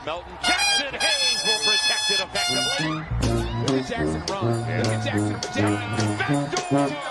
Melton Jackson Hayes will protect it effectively. Look at Jackson run. Look at Jackson projecting. Back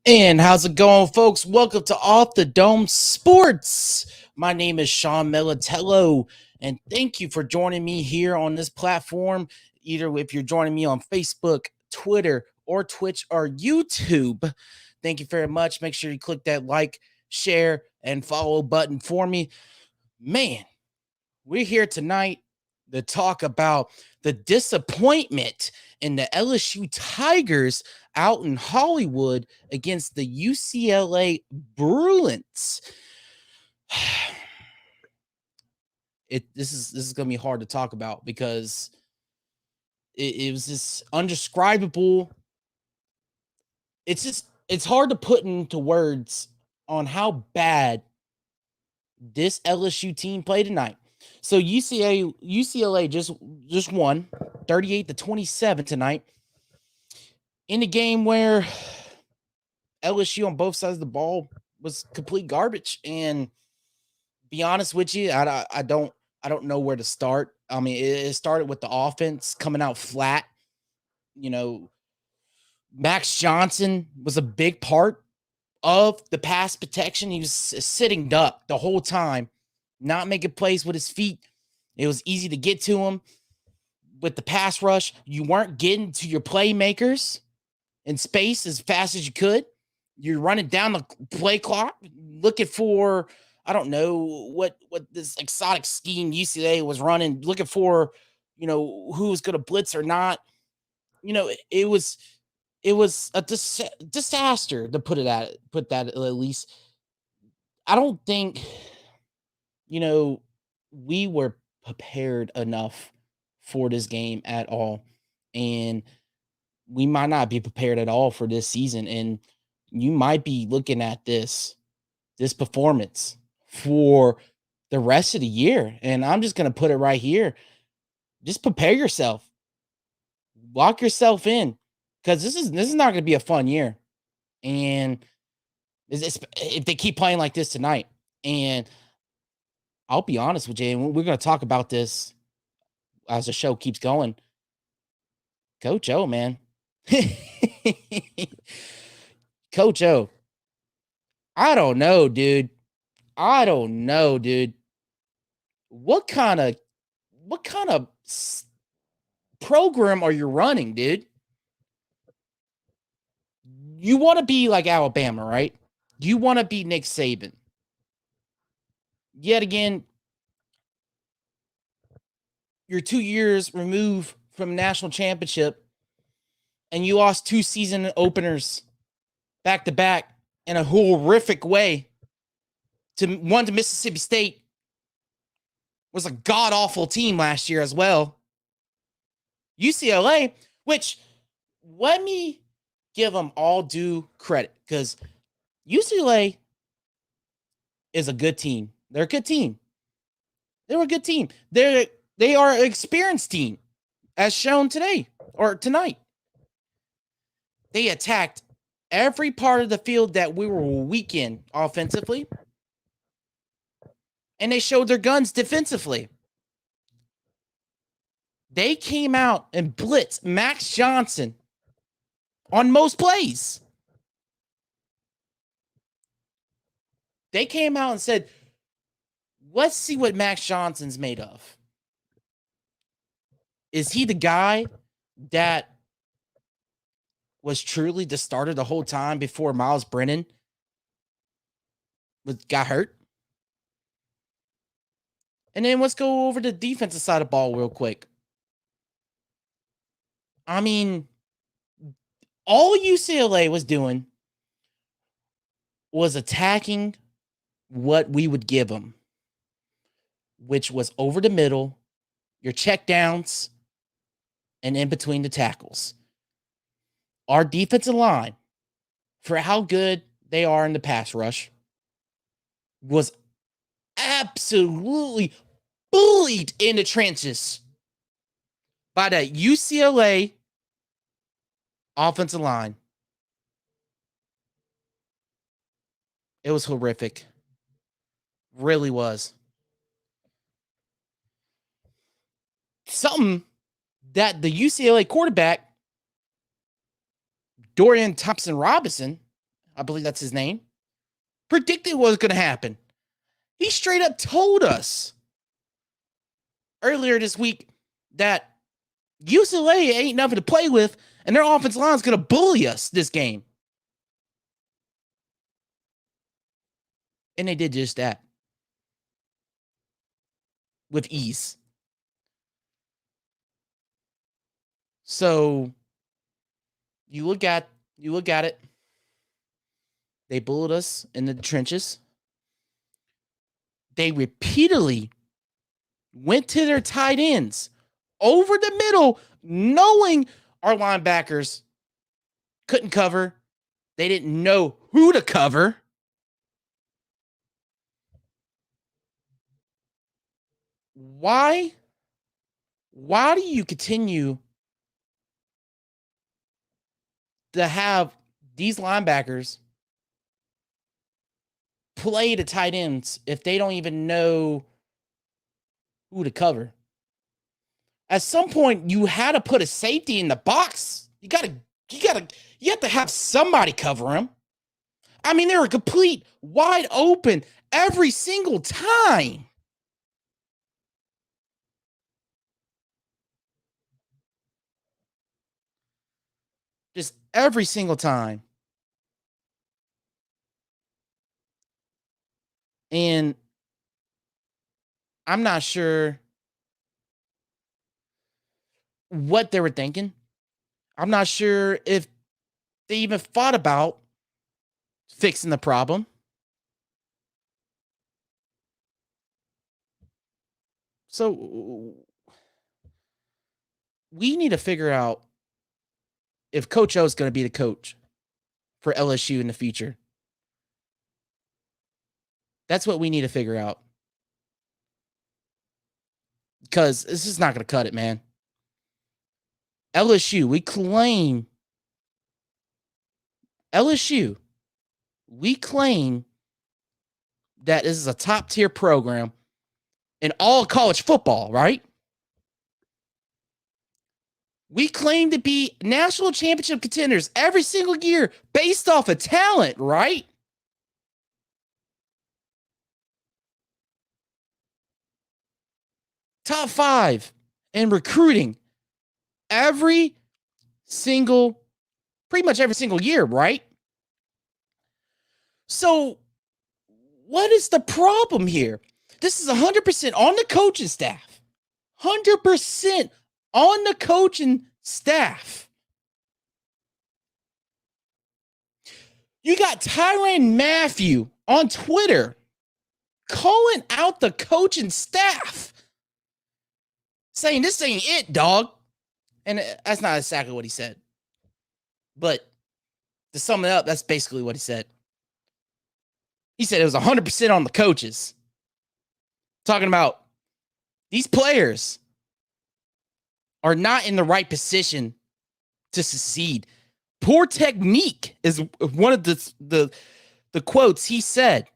And how's it going, folks? Welcome to Off the Dome Sports. My name is Sean Militello, and thank you for joining me here on this platform. Either if you're joining me on Facebook, Twitter, or Twitch, or YouTube, thank you very much. Make sure you click that like, share, and follow button for me. Man, we're here tonight to talk about the disappointment in the LSU Tigers out in Hollywood against the UCLA Bruins. This is going to be hard to talk about because it was this undescribable. It's hard to put into words on how bad this LSU team played tonight. So UCLA just won 38-27 tonight in a game where LSU on both sides of the ball was complete garbage. And be honest with you, I don't know where to start. I mean, it started with the offense coming out flat. You know, Max Johnson was a big part of the pass protection. He was sitting duck the whole time, not making plays with his feet. It was easy to get to him. With the pass rush, you weren't getting to your playmakers in space as fast as you could. You're running down the play clock, looking for, I don't know what this exotic scheme UCLA was running, looking for, who was going to blitz or not. It was a disaster to put that at least. I don't think, we were prepared enough for this game at all. And we might not be prepared at all for this season. And you might be looking at this performance for the rest of the year. And I'm just going to put it right here. Just prepare yourself. Lock yourself in, because this is not going to be a fun year. And if they keep playing like this tonight, and I'll be honest with you, and we're going to talk about this as the show keeps going. Coach O, man. Coach O. I don't know, dude. What kind of program are you running, dude? You want to be like Alabama, right? You want to be Nick Saban. Yet again, you're 2 years removed from national championship, and you lost 2 season openers back to back in a horrific way. To Mississippi State, was a god-awful team last year as well. UCLA, which, let me give them all due credit, because UCLA is a good team. They're a good team. They were a good team. They are an experienced team, as shown today or tonight. They attacked every part of the field that we were weak in offensively, and they showed their guns defensively. They came out and blitzed Max Johnson on most plays. They came out and said, let's see what Max Johnson's made of. Is he the guy that was truly the starter the whole time before Miles Brennan got hurt? And then let's go over the defensive side of the ball real quick. I mean, all UCLA was doing was attacking what we would give them, which was over the middle, your check downs, and in between the tackles. Our defensive line, for how good they are in the pass rush, was absolutely bullied in the trenches by that UCLA offensive line. It was horrific. Really was. Something that the UCLA quarterback, Dorian Thompson Robinson, I believe that's his name, predicted was going to happen. He straight up told us earlier this week that UCLA ain't nothing to play with, and their offensive line is going to bully us this game. And they did just that with ease. So you look at it. They bullied us in the trenches. They repeatedly went to their tight ends over the middle, knowing our linebackers couldn't cover. They didn't know who to cover. Why do you continue to have these linebackers play the tight ends if they don't even know who to cover? At some point, you had to put a safety in the box. You have to have somebody cover him. I mean, they were complete wide open every single time. Just every single time. And I'm not sure what they were thinking. I'm not sure if they even thought about fixing the problem. So we need to figure out if Coach O is going to be the coach for LSU in the future. That's what we need to figure out. Because this is not going to cut it, man. LSU, we claim that this is a top tier program in all college football, right? We claim to be national championship contenders every single year based off of talent, right? Top 5 in recruiting pretty much every single year, right? So what is the problem here? This is 100% on the coaching staff. 100% on the coaching staff. You got Tyrann Mathieu on Twitter calling out the coaching staff, saying this ain't it, dog. And that's not exactly what he said. But to sum it up, that's basically what he said. He said it was 100% on the coaches. Talking about these players are not in the right position to succeed. Poor technique is one of the quotes he said.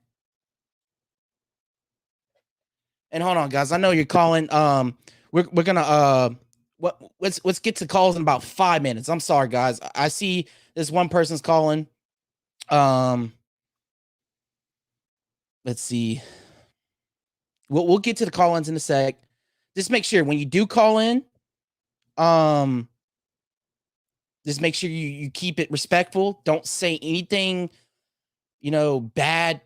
And hold on, guys. I know you're calling. We're gonna let's get to calls in about 5 minutes. I'm sorry, guys. I see this one person's calling. Let's see. We'll get to the call-ins in a sec. Just make sure when you do call in, just make sure you keep it respectful. Don't say anything, bad.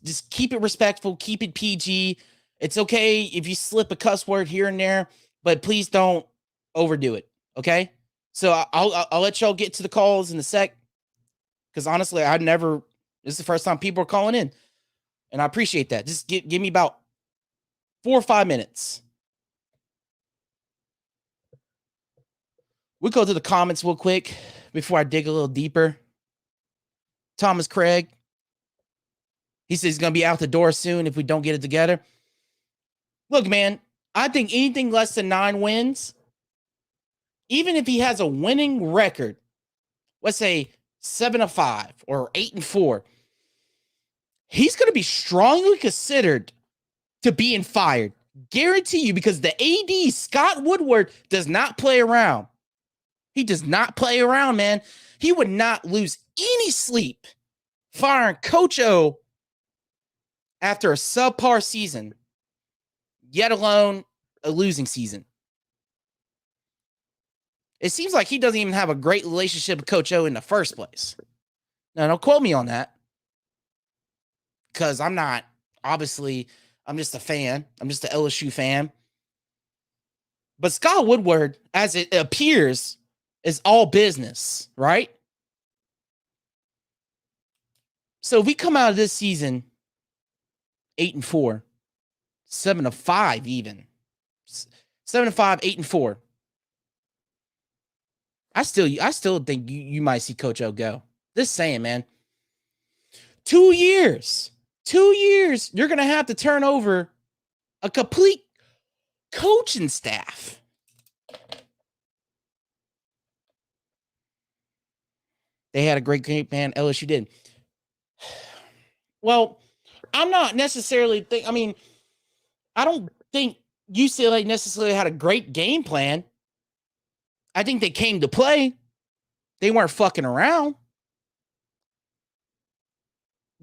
Just keep it respectful. Keep it PG. It's okay if you slip a cuss word here and there, but please don't overdo it. Okay? So I'll let y'all get to the calls in a sec. Because honestly, this is the first time people are calling in. And I appreciate that. Just give me about 4 or 5 minutes. We'll go to the comments real quick before I dig a little deeper. Thomas Craig. He says he's going to be out the door soon if we don't get it together. Look, man, I think anything less than 9 wins, even if he has a winning record, let's say 7-5 or 8-4, he's going to be strongly considered to being fired. Guarantee you, because the AD, Scott Woodward, does not play around. He does not play around, man. He would not lose any sleep firing Coach O after a subpar season, yet alone a losing season. It seems like he doesn't even have a great relationship with Coach O in the first place. Now, don't quote me on that, because I'm not, obviously, I'm just a fan. I'm just an LSU fan. But Scott Woodward, as it appears, is all business, right? So if we come out of this season 8-4, 7-5 even, 7-5, 8-4, I still think you might see Coach O go. Just saying, man. 2 years, you're gonna have to turn over a complete coaching staff. They had a great game plan. LSU did. Well, I'm not necessarily I don't think UCLA necessarily had a great game plan. I think they came to play. They weren't fucking around.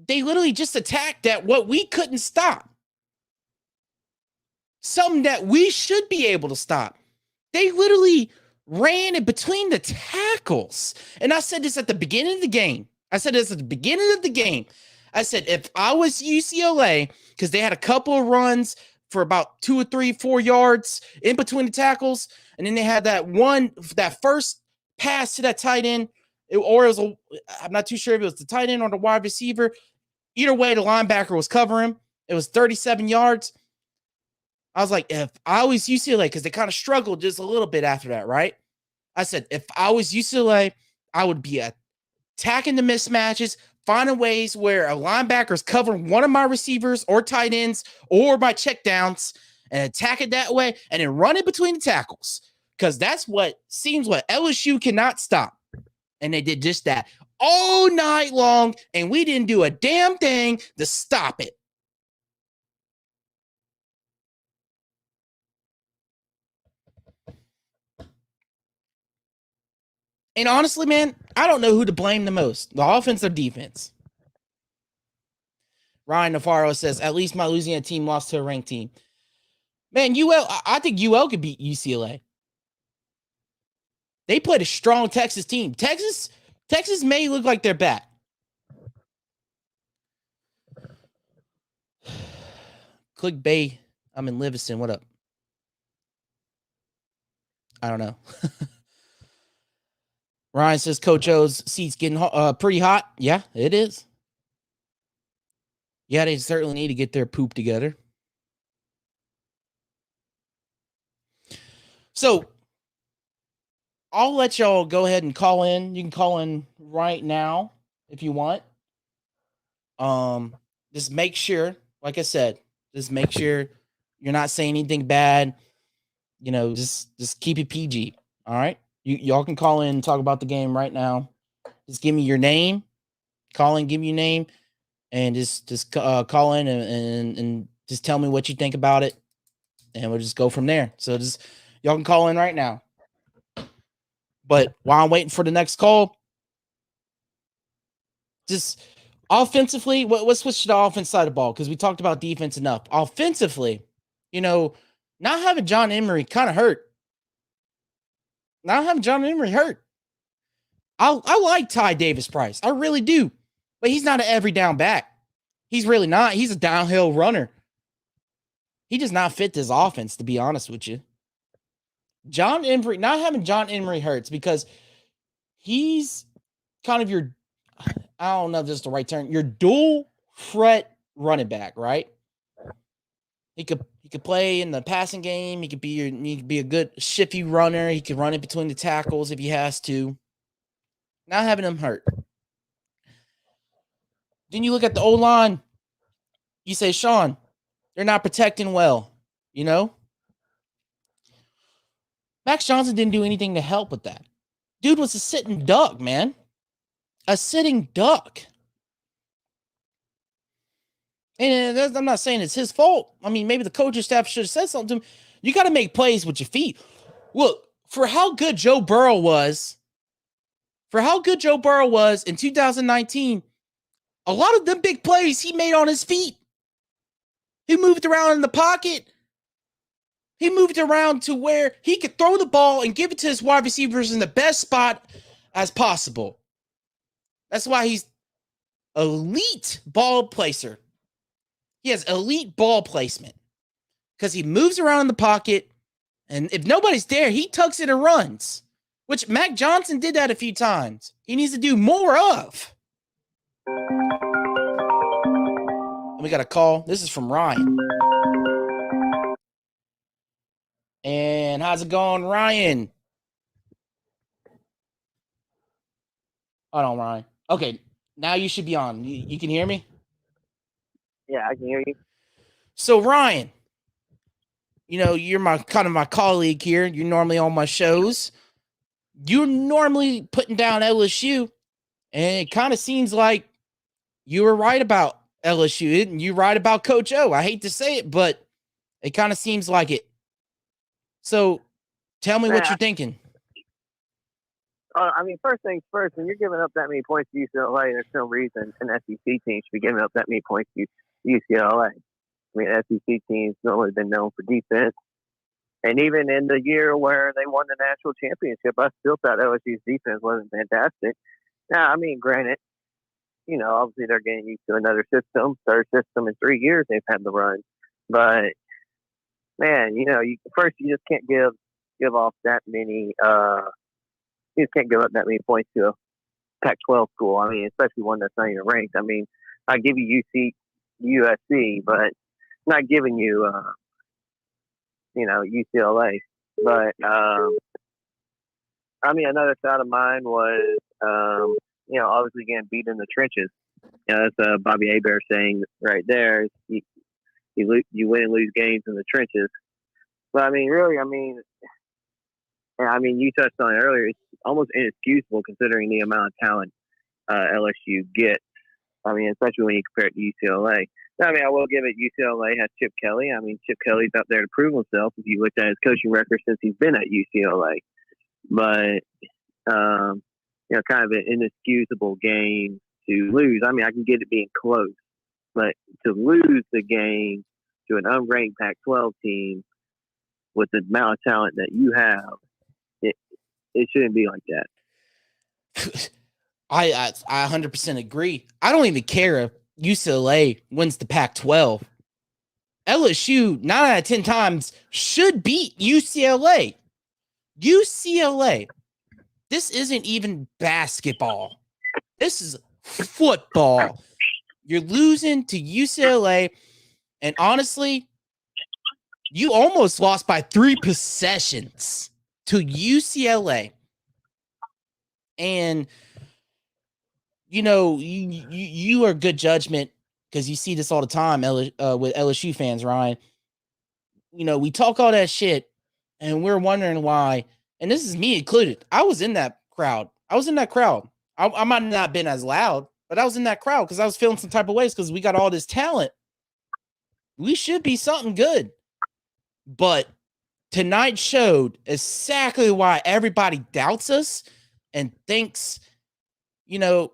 They literally just attacked at what we couldn't stop. Something that we should be able to stop. They literally ran in between the tackles. And I said this at the beginning of the game. I said if I was UCLA, because they had a couple of runs for about 2 or 3, 4 yards in between the tackles, and then they had that first pass to that tight end, I'm not too sure if it was the tight end or the wide receiver. Either way, the linebacker was covering him. It was 37 yards. I was like, if I was UCLA, because they kind of struggled just a little bit after that, right? I said, if I was UCLA, I would be attacking the mismatches, finding ways where a linebacker is covering one of my receivers or tight ends or my checkdowns and attack it that way and then run it between the tackles. Because that's what LSU cannot stop. And they did just that all night long, and we didn't do a damn thing to stop it. And honestly, man, I don't know who to blame the most, the offense or defense. Ryan Navarro says, at least my Louisiana team lost to a ranked team. Man, I think UL could beat UCLA. They played a strong Texas team. Texas may look like they're back. Click Bay. I'm in Livingston. What up? I don't know. Ryan says Coach O's seat's getting pretty hot. Yeah, it is. Yeah, they certainly need to get their poop together. So I'll let y'all go ahead and call in. You can call in right now if you want. Just make sure, like I said, just make sure you're not saying anything bad. You know, just keep it PG. All right. Y'all can call in and talk about the game right now. Just give me your name. Call in, give me your name, and just call in and just tell me what you think about it, and we'll just go from there. So just y'all can call in right now. But while I'm waiting for the next call, just offensively, let's switch to the offense side of the ball because we talked about defense enough. Offensively, not having John Emery kind of hurt. Not having John Emery hurt. I like Ty Davis-Price. I really do. But he's not an every down back. He's really not. He's a downhill runner. He does not fit this offense, to be honest with you. John Emery, not having John Emery hurts because he's kind of your, I don't know if this is the right term, your dual threat running back, right? He could play in the passing game. He could be a good shifty runner. He could run in between the tackles if he has to. Not having him hurt. Then you look at the O-line. You say, Sean, they're not protecting well, you know? Max Johnson didn't do anything to help with that. Dude was a sitting duck, man. A sitting duck. And I'm not saying it's his fault. I mean, maybe the coaching staff should have said something to him. You got to make plays with your feet. Look, for how good Joe Burrow was in 2019, a lot of them big plays he made on his feet. He moved around in the pocket. He moved around to where he could throw the ball and give it to his wide receivers in the best spot as possible. That's why he's elite ball placer. He has elite ball placement because he moves around in the pocket, and if nobody's there, he tucks it and runs, which Mac Johnson did that a few times. He needs to do more of. And we got a call. This is from Ryan. And how's it going, Ryan? Hold on, Ryan. Okay, now you should be on. You can hear me? Yeah, I can hear you. So, Ryan, you know, you're my colleague here. You're normally on my shows. You're normally putting down LSU, and it kind of seems like you were right about LSU. And you're right about Coach O. I hate to say it, but it kind of seems like it. So, tell me what you're thinking. I mean, first things first, when you're giving up that many points to UCLA, there's no reason an SEC team should be giving up that many points to UCLA. I mean, SEC teams normally been known for defense. And even in the year where they won the national championship, I still thought LSU's defense wasn't fantastic. Now, I mean, granted, you know, obviously they're getting used to another system, third system in 3 years they've had the run. But, man, you know, you just can't give off that many you just can't give up that many points to a Pac-12 school. I mean, especially one that's not even ranked. I mean, I give you USC, but not giving you, you know, UCLA. But, I mean, another thought of mine was, you know, obviously getting beat in the trenches. You know, that's Bobby Hebert saying right there. You win and lose games in the trenches. But, I mean, really, I mean, you touched on it earlier. It's almost inexcusable considering the amount of talent LSU gets. I mean, especially when you compare it to UCLA. I mean, I will give it UCLA has Chip Kelly. I mean, Chip Kelly's out there to prove himself if you looked at his coaching record since he's been at UCLA. But, you know, kind of an inexcusable game to lose. I mean, I can get it being close. But to lose the game to an unranked Pac-12 team with the amount of talent that you have, it shouldn't be like that. I 100% agree. I don't even care if UCLA wins the Pac-12. LSU 9 out of 10 times should beat UCLA. UCLA. This isn't even basketball. This is football. You're losing to UCLA, and honestly, you almost lost by 3 possessions to UCLA. And you know, you are good judgment because you see this all the time with LSU fans, Ryan. You know, we talk all that shit and we're wondering why, and this is me included. I was in that crowd. I might not have been as loud, but I was in that crowd because I was feeling some type of ways because we got all this talent. We should be something good. But tonight showed exactly why everybody doubts us and thinks, you know,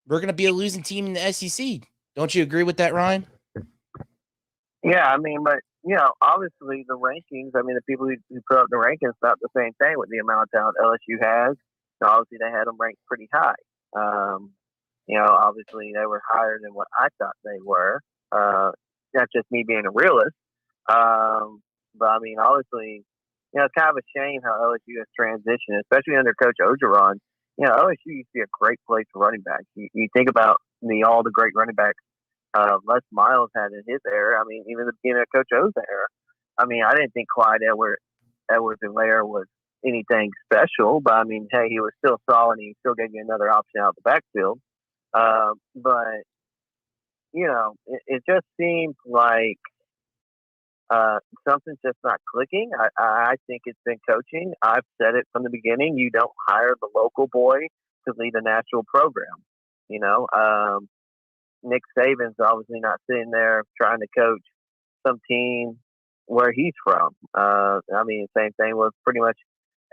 we're going to be a losing team in the SEC. Don't you agree with that, Ryan? Yeah, I mean, but, you know, obviously the rankings, I mean, the people who put up the rankings thought the same thing with the amount of talent LSU has. So obviously they had them ranked pretty high. You know, obviously they were higher than what I thought they were. That's just me being a realist. But, I mean, obviously it's kind of a shame how LSU has transitioned, especially under Coach Orgeron. LSU used to be a great place for running backs. You think about all the great running backs Les Miles had in his era. I mean, even the beginning of Coach O's era. I mean, I didn't think Clyde Edwards-Helaire was anything special, but I mean, hey, he was still solid. And he still gave you another option out the backfield. But it just seems like something's just not clicking. I think it's been coaching. I've said it from the beginning. You don't hire the local boy to lead a national program. Nick Saban's obviously not sitting there trying to coach some team where he's from. I mean, same thing with pretty much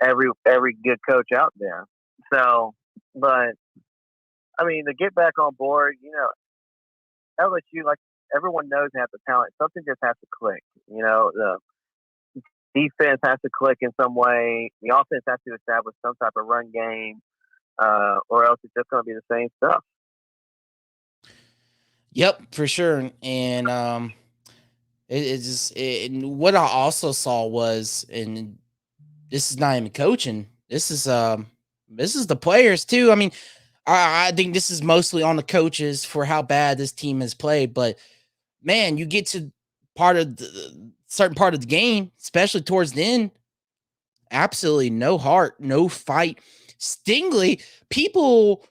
every good coach out there. So, but I mean, to get back on board, LSU, like everyone knows, they have the talent. Something just has to click. The defense has to click in some way. The offense has to establish some type of run game, or else it's just going to be the same stuff. Yep, for sure. And what I also saw was, and this is not even coaching. This is the players too. I mean, I think this is mostly on the coaches for how bad this team has played. But man, you get to certain part of the game, especially towards the end, absolutely no heart, no fight. Stingley, people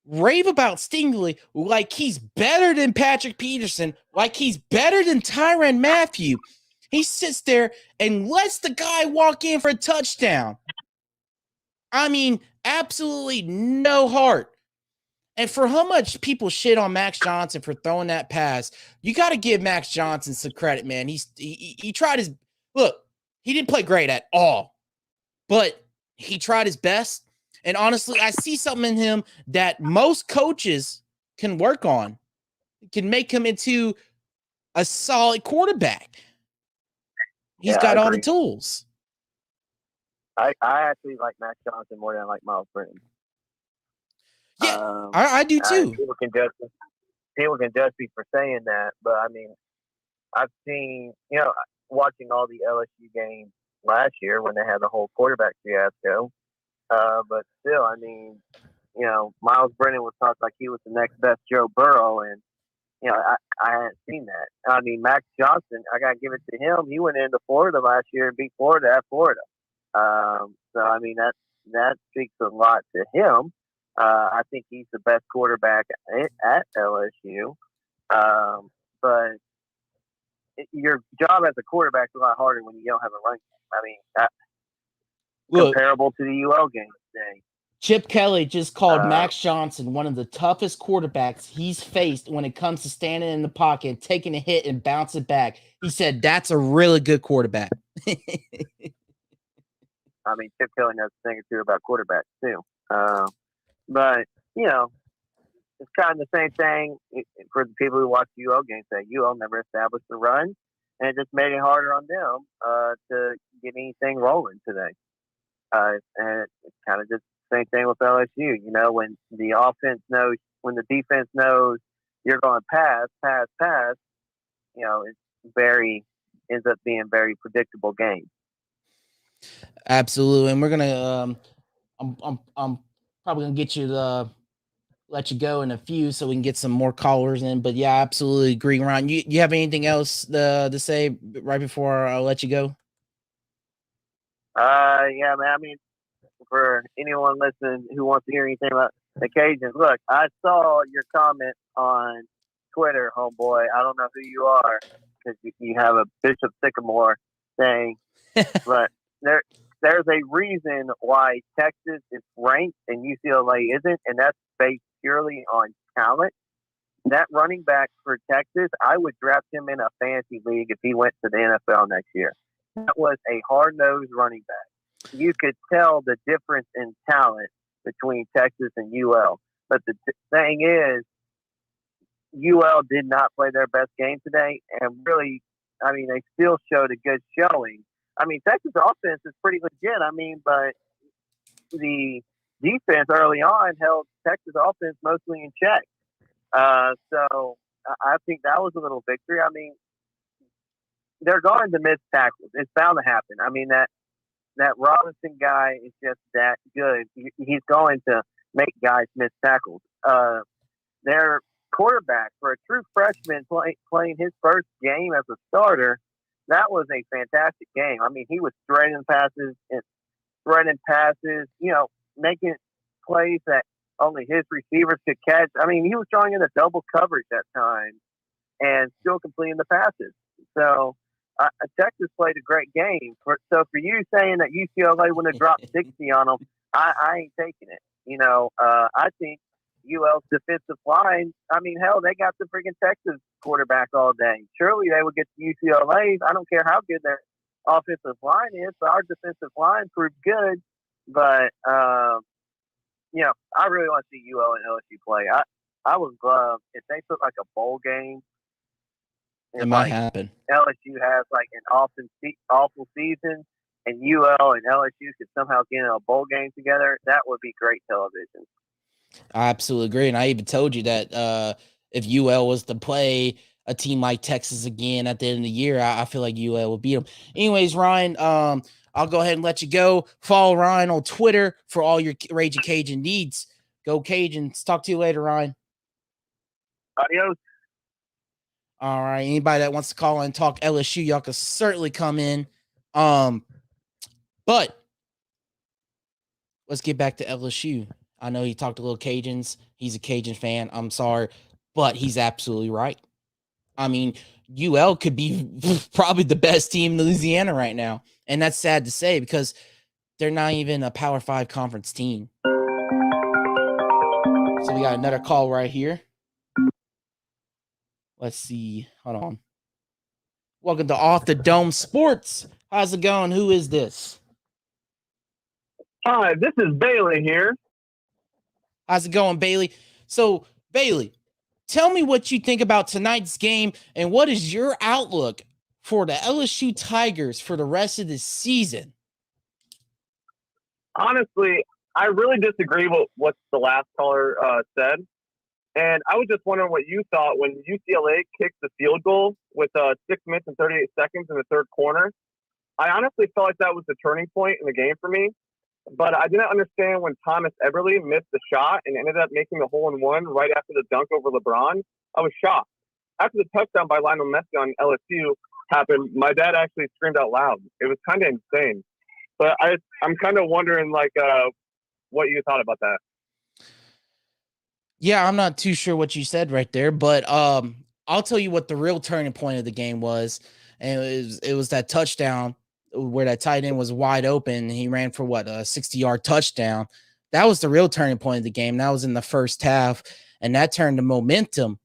rave about Stingley like he's better than Patrick Peterson, like he's better than Tyrann Mathieu. He sits there and lets the guy walk in for a touchdown. I mean, absolutely no heart. And for how much people shit on Max Johnson for throwing that pass, you got to give Max Johnson some credit, man. He tried his look. He didn't play great at all, but he tried his best. And honestly, I see something in him that most coaches can work on, can make him into a solid quarterback. He's got all the tools. I actually like Max Johnson more than I like Miles Brennan. Yeah, I do too. People can judge me for saying that, but I mean, I've seen, watching all the LSU games last year when they had the whole quarterback fiasco. But still, I mean, Miles Brennan was talked like he was the next best Joe Burrow, and I hadn't seen that. I mean, Max Johnson, I gotta give it to him. He went into Florida last year and beat Florida at Florida. So I mean that speaks a lot to him. I think he's the best quarterback at LSU. But your job as a quarterback is a lot harder when you don't have a run game. I mean, comparable to the UL game today. Chip Kelly just called Max Johnson one of the toughest quarterbacks he's faced when it comes to standing in the pocket and taking a hit and bouncing back. He said that's a really good quarterback. I mean, Chip Kelly knows a thing or two about quarterbacks too. But, it's kind of the same thing for the people who watch UL games. That UL never established the run, and it just made it harder on them to get anything rolling today. And it's kind of just the same thing with LSU. When the offense knows, when the defense knows you're going to pass, it's ends up being very predictable game. Absolutely, and we're gonna. I'm probably gonna get you to let you go in a few so we can get some more callers in. But yeah, I absolutely agree, Ron. You have anything else to say right before I let you go? Yeah, man. I mean, for anyone listening who wants to hear anything about the Cajuns, look, I saw your comment on Twitter, homeboy. I don't know who you are because you have a Bishop Sycamore thing, but there's a reason why Texas is ranked and UCLA isn't, and that's based purely on talent. That running back for Texas, I would draft him in a fantasy league if he went to the NFL next year. That was a hard-nosed running back. You could tell the difference in talent between Texas and UL. But the thing is, UL did not play their best game today, and really, I mean, they still showed a good showing. I mean, Texas offense is pretty legit. I mean, but the defense early on held Texas offense mostly in check. So I think that was a little victory. I mean, they're going to miss tackles. It's bound to happen. I mean, that that Robinson guy is just that good. He's going to make guys miss tackles. Their quarterback, for a true freshman playing his first game as a starter, that was a fantastic game. I mean, he was threading passes, making plays that only his receivers could catch. I mean, he was throwing in a double coverage at times and still completing the passes. So Texas played a great game. So for you saying that UCLA would have dropped 60 on them, I ain't taking it. I think UL's defensive line, I mean, hell, they got the freaking Texas quarterback all day. Surely they would get to UCLA. I don't care how good their offensive line is, but our defensive line proved good. But, I really want to see UL and LSU play. I would love if they put like a bowl game. It might happen. LSU has like an awful season, and UL and LSU could somehow get in a bowl game together. That would be great television. I absolutely agree. And I even told you that if UL was to play a team like Texas again at the end of the year, I feel like UL would beat them. Anyways, Ryan, I'll go ahead and let you go. Follow Ryan on Twitter for all your Raging Cajun needs. Go Cajuns. Talk to you later, Ryan. Adios. All right. Anybody that wants to call and talk LSU, y'all can certainly come in. But let's get back to LSU. I know he talked a little Cajuns. He's a Cajun fan. I'm sorry, but he's absolutely right. I mean, UL could be probably the best team in Louisiana right now. And that's sad to say because they're not even a Power 5 conference team. So we got another call right here. Let's see. Hold on. Welcome to Off the Dome Sports. How's it going? Who is this? Hi, this is Bailey here. How's it going, Bailey? So, Bailey, tell me what you think about tonight's game and what is your outlook for the LSU Tigers for the rest of the season? Honestly, I really disagree with what the last caller said. And I was just wondering what you thought when UCLA kicked the field goal with 6 minutes and 38 seconds in the third quarter. I honestly felt like that was the turning point in the game for me. But I didn't understand when Thomas Eberle missed the shot and ended up making the hole-in-one right after the dunk over LeBron. I was shocked. After the touchdown by Lionel Messi on LSU happened, my dad actually screamed out loud. It was kind of insane. But I'm kind of wondering, what you thought about that. Yeah, I'm not too sure what you said right there, but I'll tell you what the real turning point of the game was. And it was that touchdown where that tight end was wide open. He ran for a 60-yard touchdown. That was the real turning point of the game. That was in the first half, and that turned the momentum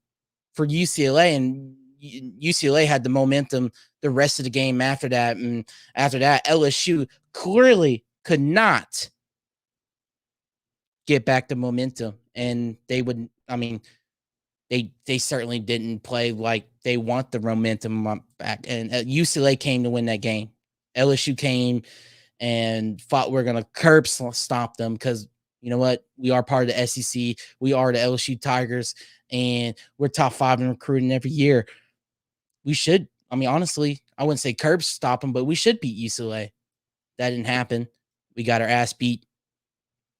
for UCLA, and UCLA had the momentum the rest of the game after that. And after that, LSU clearly could not get back the momentum, and they certainly didn't play like they want the momentum back. And UCLA came to win that game. LSU came and thought we're going to curb stomp them because, you know what? We are part of the SEC. We are the LSU Tigers, and we're top 5 in recruiting every year. We should, honestly, I wouldn't say curb stomp them, but we should beat UCLA. That didn't happen. We got our ass beat.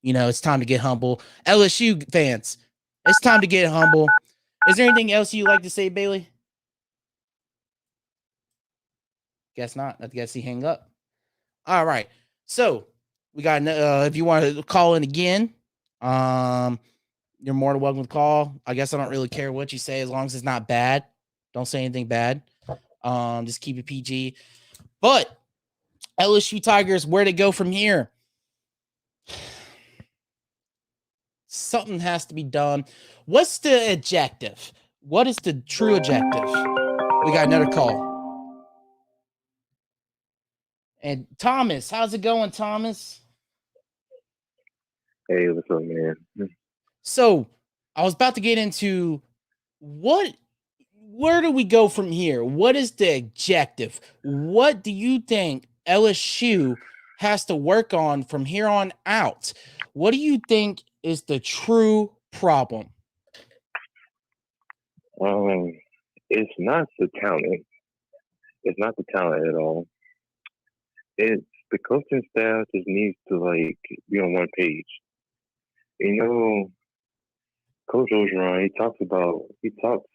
It's time to get humble. LSU fans, it's time to get humble. Is there anything else you'd like to say, Bailey? Guess not. I guess he hang up. All right. So we got, if you want to call in again, you're more than welcome to call. I guess I don't really care what you say as long as it's not bad. Don't say anything bad. Just keep it PG. But LSU Tigers, where to go from here? Something has to be done. What's the objective? What is the true objective? We got another call. And Thomas, how's it going, Thomas? Hey, what's up, man? So I was about to get into where do we go from here? What is the objective? What do you think LSU has to work on from here on out? What do you think is the true problem? It's not the talent. It's not the talent at all. It's the coaching staff just needs to like be on one page. You know, Coach Ogeron, he talks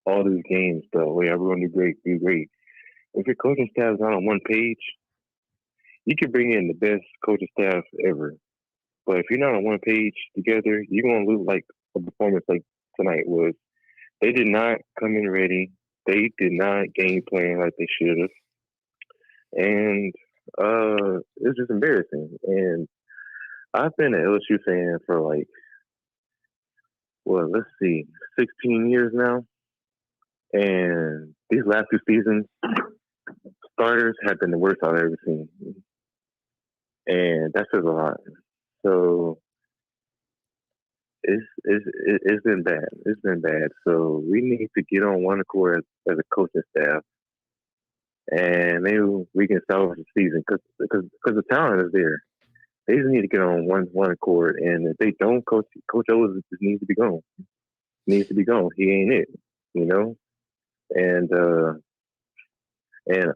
all these games the way everyone do great. If your coaching staff is not on one page, you can bring in the best coaching staff ever. But if you're not on one page together, you're gonna lose like a performance like tonight was. They did not come in ready. They did not game plan like they should have. And it's just embarrassing. And I've been an LSU fan for like, well, let's see, 16 years now. And these last two seasons, starters have been the worst I've ever seen. And that says a lot. So it's been bad. It's been bad. So we need to get on one accord as a coaching staff. And maybe we can salvage the season because the talent is there. They just need to get on one accord, and if they don't, Coach Owens just needs to be gone. Needs to be gone. He ain't it, you know. And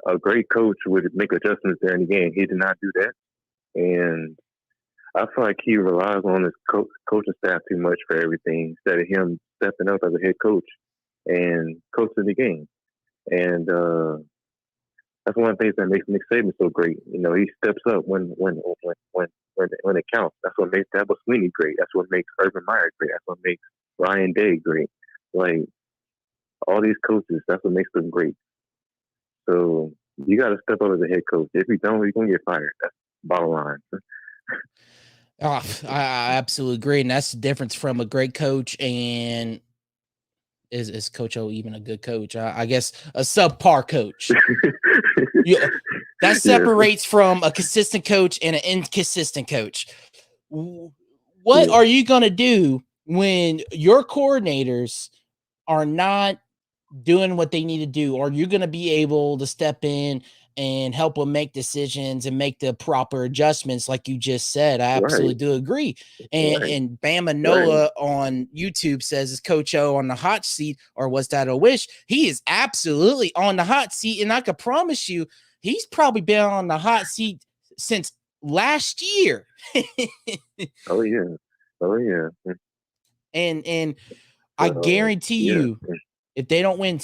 a great coach would make adjustments during the game. He did not do that, and I feel like he relies on his coaching staff too much for everything instead of him stepping up as a head coach and coaching the game. And that's one of the things that makes Nick Saban so great. You know, he steps up when it counts. That's what makes Dabo Swinney great. That's what makes Urban Meyer great. That's what makes Ryan Day great. Like all these coaches, that's what makes them great. So you got to step up as a head coach. If you don't, you're gonna get fired. That's the bottom line. Oh, I absolutely agree, and that's the difference from a great coach and is Coach O even a good coach? I guess a subpar coach. That separates from a consistent coach and an inconsistent coach. What are you going to do when your coordinators are not doing what they need to do? Are you going to be able to step in and help them make decisions and make the proper adjustments like you just said? I absolutely do agree. And Bama Noah on YouTube says, is Coach O on the hot seat, or was that a wish? He is absolutely on the hot seat, and I could promise you he's probably been on the hot seat since last year. Oh yeah. And I guarantee you, if they don't win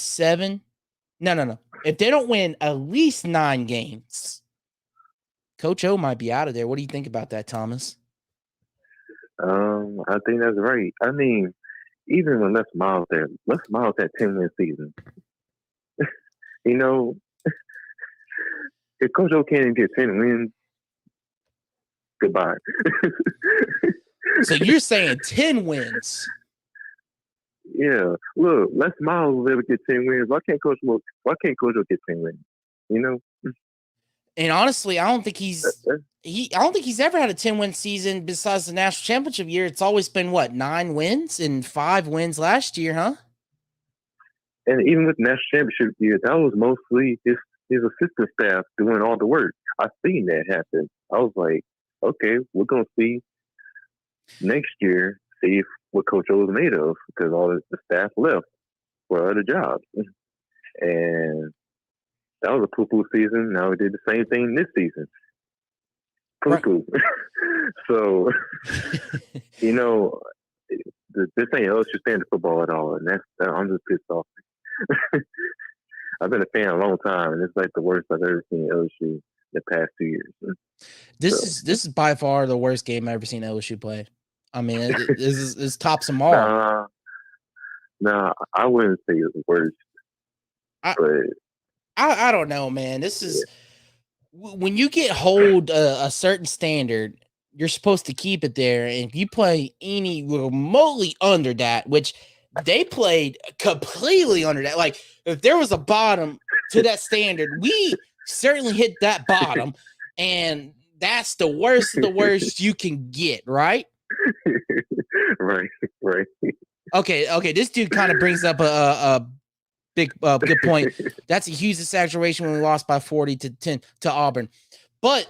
if they don't win at least 9 games, Coach O might be out of there. What do you think about that, Thomas? I think that's right. I mean, even when Les Miles that 10-win season. You know, if Coach O can't even get 10 wins, goodbye. So you're saying 10 wins? Yeah. Look, Les Miles will ever get 10 wins. Why can't Coach O get 10 wins? You know? And honestly, I don't think he's ever had a 10-win season besides the national championship year. It's always been 9 wins and 5 wins last year, huh? And even with the national championship year, that was mostly his assistant staff doing all the work. I've seen that happen. I was like, okay, we're gonna see next year, see what Coach O is made of, because all the staff left for other jobs. And that was a poo-poo season. Now we did the same thing this season. Poo-poo. Right. So, you know, this ain't LSU standard football at all, and I'm just pissed off. I've been a fan a long time, and it's like the worst I've ever seen LSU the past 2 years. This is by far the worst game I've ever seen LSU play. I mean, this tops them all. No, I wouldn't say it's the worst. I don't know, man. This is when you get hold a certain standard, you're supposed to keep it there. And if you play any remotely under that, which they played completely under that, like if there was a bottom to that standard, we certainly hit that bottom, and that's the worst of the worst you can get, right? Right. Okay. This dude kind of brings up a big good point. That's a huge exaggeration when we lost by 40-10 to Auburn, but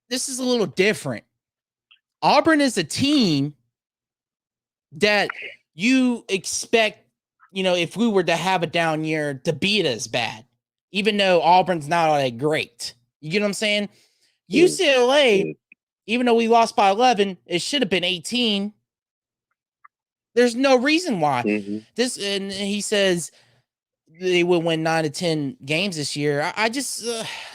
this is a little different. Auburn is a team that you expect, if we were to have a down year, to beat us bad, even though Auburn's not all that great. You get what I'm saying? Yeah. UCLA, even though we lost by 11, it should have been 18. There's no reason why. This, and he says they will win 9 to 10 games this year. I just,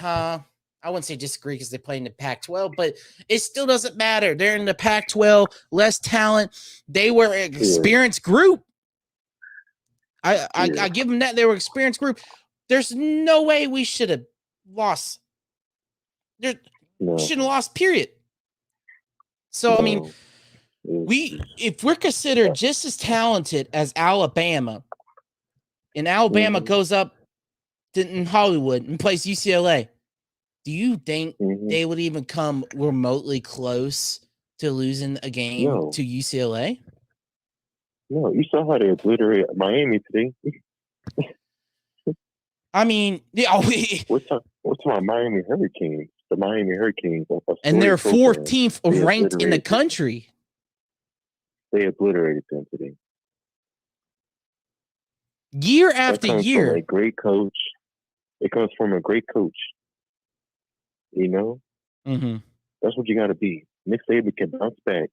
I wouldn't say disagree because they play in the Pac-12, but it still doesn't matter. They're in the Pac-12, less talent. They were an experienced group. I give them that. They were an experienced group. There's no way we should have lost. We shouldn't have lost, period. So, I mean, if we're considered just as talented as Alabama, and Alabama goes up in Hollywood and plays UCLA, do you think they would even come remotely close to losing a game to UCLA? No, you saw how they obliterated Miami today. I mean, what's my Miami Hurricanes? The Miami Hurricanes, and they're 14th ranked in the country. They obliterated them today. Year after year, from a great coach. It comes from a great coach. You know, that's what you got to be. Nick Saban can bounce back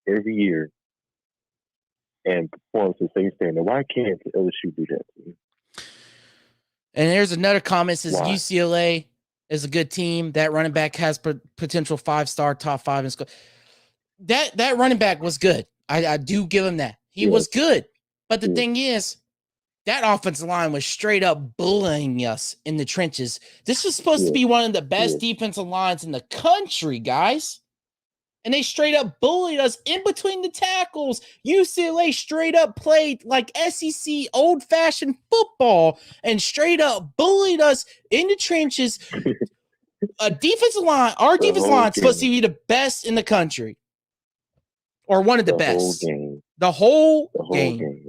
every year and perform to the same standard. Why can't LSU do that? And there's another comment that says UCLA is a good team. That running back has potential 5-star, top 5 in school. That running back was good. I do give him that. He was good. But the thing is, that offensive line was straight up bullying us in the trenches. This was supposed to be one of the best defensive lines in the country, guys. And they straight up bullied us in between the tackles. UCLA straight up played like SEC old-fashioned football and straight up bullied us in the trenches. A defensive line, our defensive line is supposed to be the best in the country. Or one of the best. The whole game.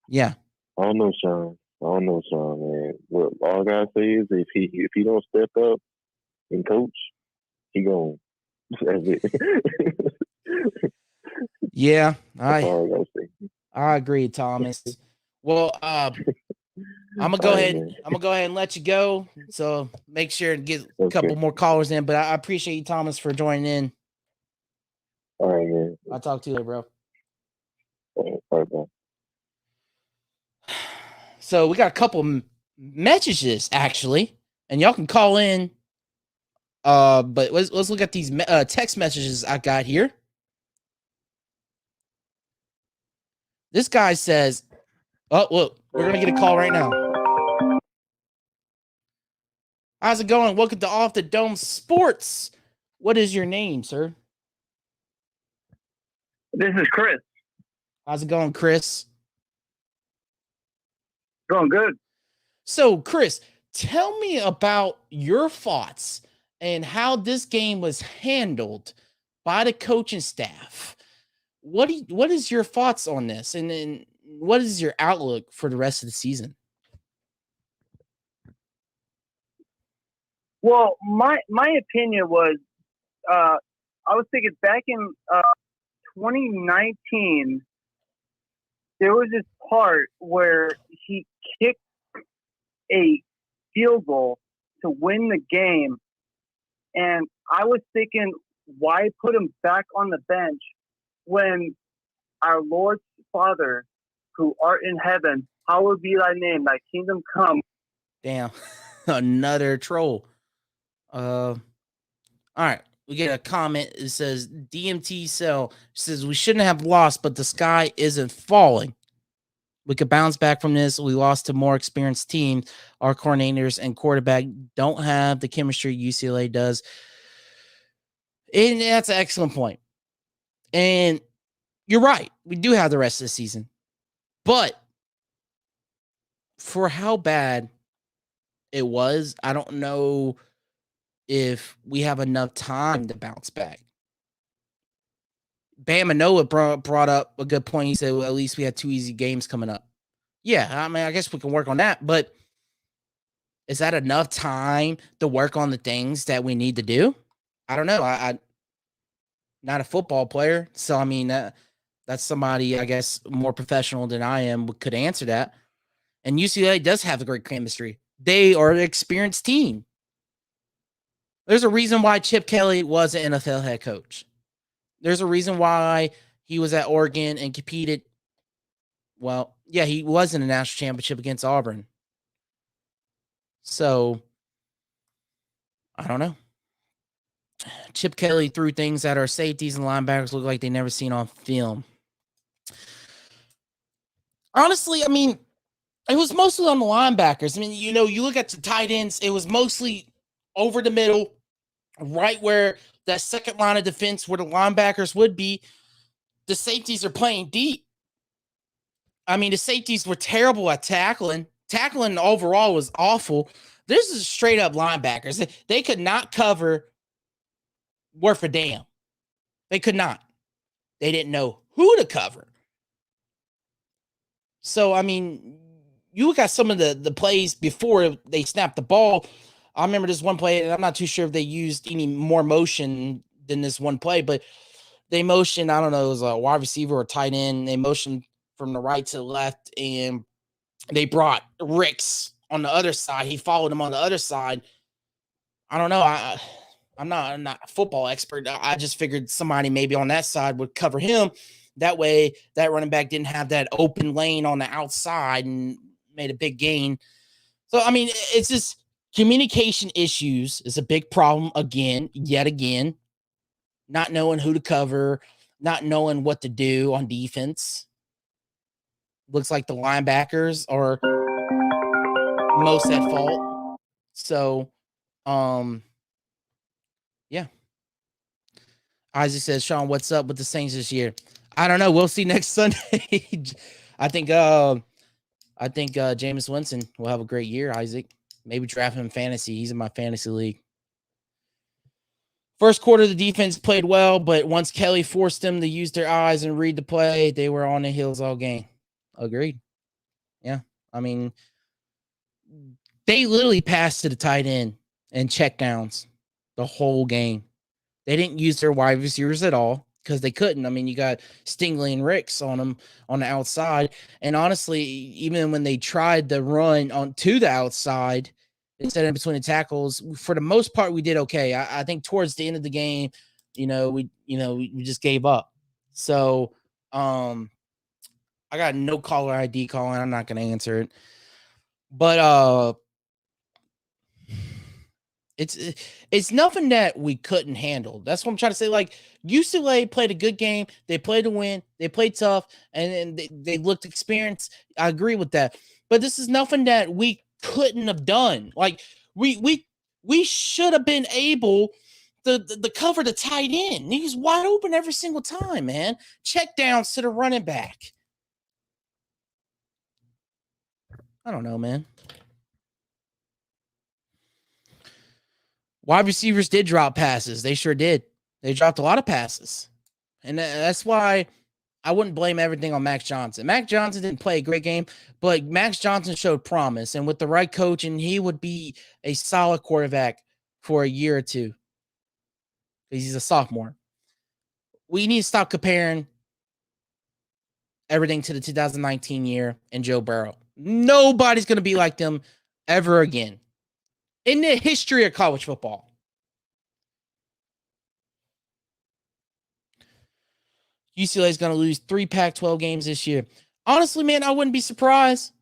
Yeah. I don't know, Sean, man. What all I gotta say is if he don't step up and coach, he gone. That's it. Yeah, That's all I gotta say. I agree, Thomas. Well, I'm gonna go ahead. I'm gonna go ahead and let you go. So make sure to get a couple more callers in. But I appreciate you, Thomas, for joining in. All right, man. I'll talk to you later, bro. All right, bro. So we got a couple messages actually, and y'all can call in. But let's look at these text messages I got here. This guy says, "Oh, look, we're gonna get a call right now." How's it going? Welcome to Off the Dome Sports. What is your name, sir? This is Chris. How's it going, Chris? Going good. So, Chris, tell me about your thoughts and how this game was handled by the coaching staff. What is your thoughts on this, and what is your outlook for the rest of the season? Well, my opinion was, I was thinking back in 2019, there was this part where he kicked a field goal to win the game, and I was thinking, why put him back on the bench when our Lord's Father, who art in heaven, hallowed be thy name, thy kingdom come. Damn, another troll. All right. We get a comment. It says DMT Cell says we shouldn't have lost, but the sky isn't falling. We could bounce back from this. We lost to more experienced team. Our coordinators and quarterback don't have the chemistry UCLA does. And that's an excellent point. And you're right. We do have the rest of the season. But for how bad it was, I don't know if we have enough time to bounce back. Bama Noah brought up a good point. He said, well, at least we had 2 easy games coming up. Yeah, I mean, I guess we can work on that, but is that enough time to work on the things that we need to do? I don't know. I'm not a football player, so I mean, that's somebody, I guess, more professional than I am could answer that. And UCLA does have a great chemistry. They are an experienced team. There's a reason why Chip Kelly was an NFL head coach. There's a reason why he was at Oregon and competed. Well, yeah, he was in a national championship against Auburn. So, I don't know. Chip Kelly threw things that our safeties and linebackers look like they never seen on film. Honestly, I mean, it was mostly on the linebackers. I mean, you look at the tight ends, it was mostly over the middle, right where that second line of defense where the linebackers would be. The safeties are playing deep. I mean, the safeties were terrible at tackling. Tackling overall was awful. This is straight up linebackers. They could not cover worth a damn. They could not. They didn't know who to cover. So, I mean, you look at some of the plays before they snapped the ball. I remember this one play, and I'm not too sure if they used any more motion than this one play, but they motioned, I don't know, it was a wide receiver or tight end. They motioned from the right to the left, and they brought Ricks on the other side. He followed him on the other side. I don't know. I'm not a football expert. I just figured somebody maybe on that side would cover him. That way, that running back didn't have that open lane on the outside and made a big gain. So, I mean, it's just communication issues is a big problem yet again. Not knowing who to cover, not knowing what to do on defense. Looks like the linebackers are most at fault. So, yeah. Isaac says, Sean, what's up with the Saints this year? I don't know. We'll see next Sunday. I think Jameis Winston will have a great year, Isaac. Maybe draft him in fantasy. He's in my fantasy league. First quarter, the defense played well, but once Kelly forced them to use their eyes and read the play, they were on the heels all game. Agreed. Yeah. I mean, they literally passed to the tight end and check downs the whole game. They didn't use their wide receivers at all because they couldn't. I mean, you got Stingley and Ricks on them on the outside. And honestly, even when they tried to run on to the outside instead of between the tackles, for the most part, we did okay. I think towards the end of the game, we just gave up. So I got no caller ID calling. I'm not going to answer it. But it's nothing that we couldn't handle. That's what I'm trying to say. Like, UCLA played a good game. They played to win. They played tough, and they looked experienced. I agree with that. But this is nothing that we couldn't have done. Like, we should have been able to cover the tight end. He's wide open every single time, man. Check downs to the running back. I don't know, man. Wide receivers did drop passes. They sure did. They dropped a lot of passes. And that's why I wouldn't blame everything on Max Johnson. Max Johnson didn't play a great game, but Max Johnson showed promise. And with the right coaching, he would be a solid quarterback for a year or two. Because he's a sophomore. We need to stop comparing everything to the 2019 year and Joe Burrow. Nobody's going to be like them ever again in the history of college football. UCLA is going to lose 3 Pac-12 games this year. Honestly, man, I wouldn't be surprised.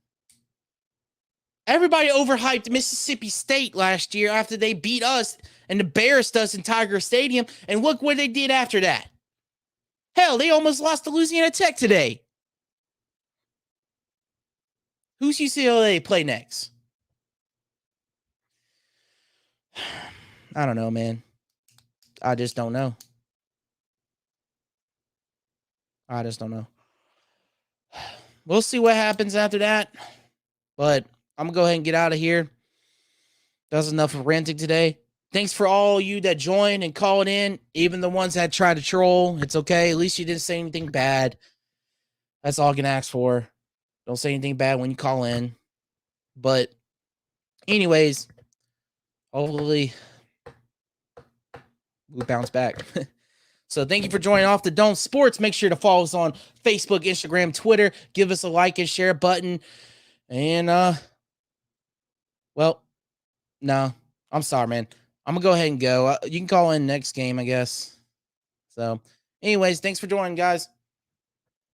Everybody overhyped Mississippi State last year after they beat us and embarrassed us in Tiger Stadium. And look what they did after that. Hell, they almost lost to Louisiana Tech today. Who's UCLA play next? I don't know, man. I just don't know. I just don't know. We'll see what happens after that. But I'm going to go ahead and get out of here. That's enough of ranting today. Thanks for all you that joined and called in. Even the ones that tried to troll. It's okay. At least you didn't say anything bad. That's all I can ask for. Don't say anything bad when you call in. But anyways, hopefully we bounce back. So thank you for joining Off the Dome Sports. Make sure to follow us on Facebook, Instagram, Twitter. Give us a like and share button. And Well, no, I'm sorry, man. I'm gonna go ahead and go. You can call in next game, I guess. So, anyways, thanks for joining, guys.